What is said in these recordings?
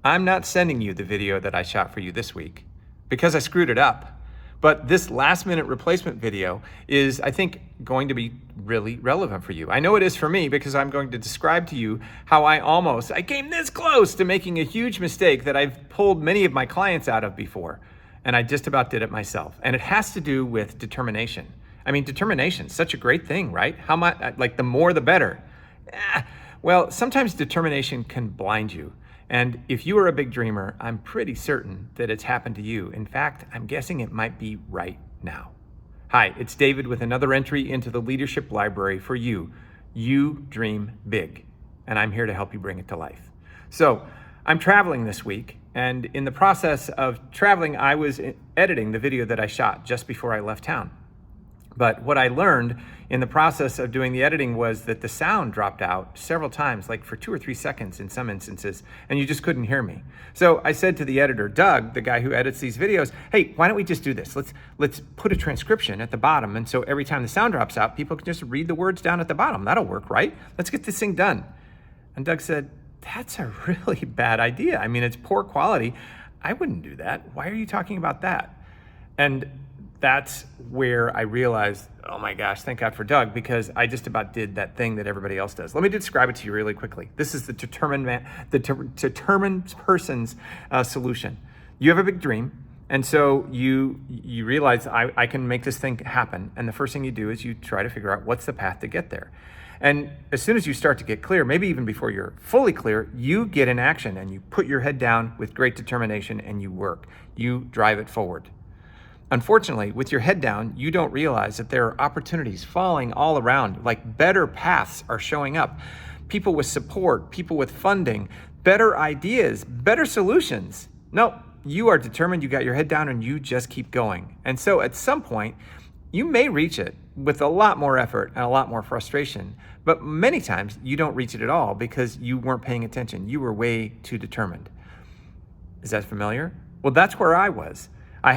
I'm not sending you the video that I shot for you this week because I screwed it up. But this last minute replacement video is, I think, going to be really relevant for you. I know it is for me because I'm going to describe to you how I came this close to making a huge mistake that I've pulled many of my clients out of before. And I just about did it myself. And it has to do with determination. I mean, determination, such a great thing, right? How much, like the more the better. Well, sometimes determination can blind you. And if you are a big dreamer, I'm pretty certain that it's happened to you. In fact, I'm guessing it might be right now. Hi, it's David with another entry into the leadership library for you. You dream big, and I'm here to help you bring it to life. So I'm traveling this week, and in the process of traveling, I was editing the video that I shot just before I left town. But what I learned in the process of doing the editing was that the sound dropped out several times, like for 2 or 3 seconds in some instances, and you just couldn't hear me. So I said to the editor, Doug, the guy who edits these videos, hey, why don't we just do this? Let's put a transcription at the bottom, and so every time the sound drops out, people can just read the words down at the bottom. That'll work, right? Let's get this thing done. And Doug said, that's a really bad idea. I mean, it's poor quality. I wouldn't do that. Why are you talking about that? And that's where I realized, oh my gosh, thank God for Doug, because I just about did that thing that everybody else does. Let me describe it to you really quickly. This is the determined person's solution. You have a big dream, and so you realize I can make this thing happen. And the first thing you do is you try to figure out what's the path to get there. And as soon as you start to get clear, maybe even before you're fully clear, you get in action and you put your head down with great determination and you work. You drive it forward. Unfortunately, with your head down, you don't realize that there are opportunities falling all around, like better paths are showing up. People with support, people with funding, better ideas, better solutions. No, you are determined, you got your head down, and you just keep going. And so at some point, you may reach it with a lot more effort and a lot more frustration, but many times you don't reach it at all because you weren't paying attention. You were way too determined. Is that familiar? Well, that's where I was. I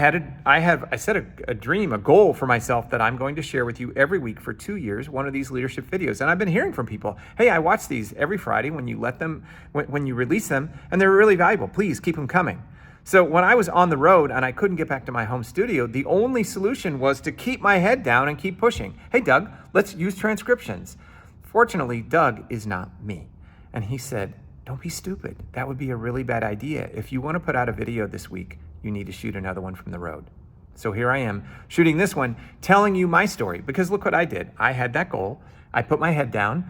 set a dream, a goal for myself that I'm going to share with you every week for 2 years, one of these leadership videos. And I've been hearing from people, hey, I watch these every Friday when you let them, when you release them, and they're really valuable. Please keep them coming. So when I was on the road and I couldn't get back to my home studio, the only solution was to keep my head down and keep pushing. Hey, Doug, let's use transcriptions. Fortunately, Doug is not me. And he said, don't be stupid. That would be a really bad idea. If you want to put out a video this week, you need to shoot another one from the road. So here I am shooting this one, telling you my story, because look what I did. I had that goal. I put my head down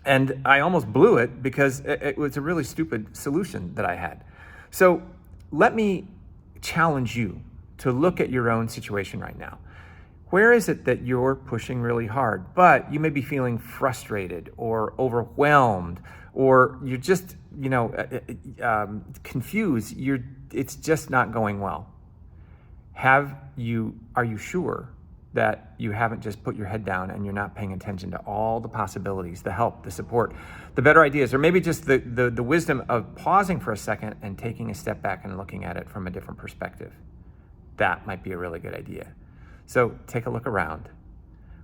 and I almost blew it because it was a really stupid solution that I had. So let me challenge you to look at your own situation right now. Where is it that you're pushing really hard, but you may be feeling frustrated or overwhelmed, or you're just, confused. It's just not going well. Are you sure that you haven't just put your head down and you're not paying attention to all the possibilities, the help, the support, the better ideas, or maybe just the wisdom of pausing for a second and taking a step back and looking at it from a different perspective? That might be a really good idea. So take a look around.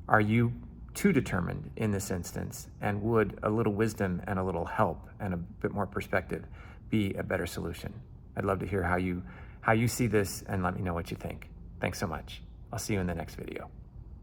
Are you too determined in this instance? And would a little wisdom and a little help and a bit more perspective be a better solution? I'd love to hear how you see this, and let me know what you think. Thanks so much. I'll see you in the next video.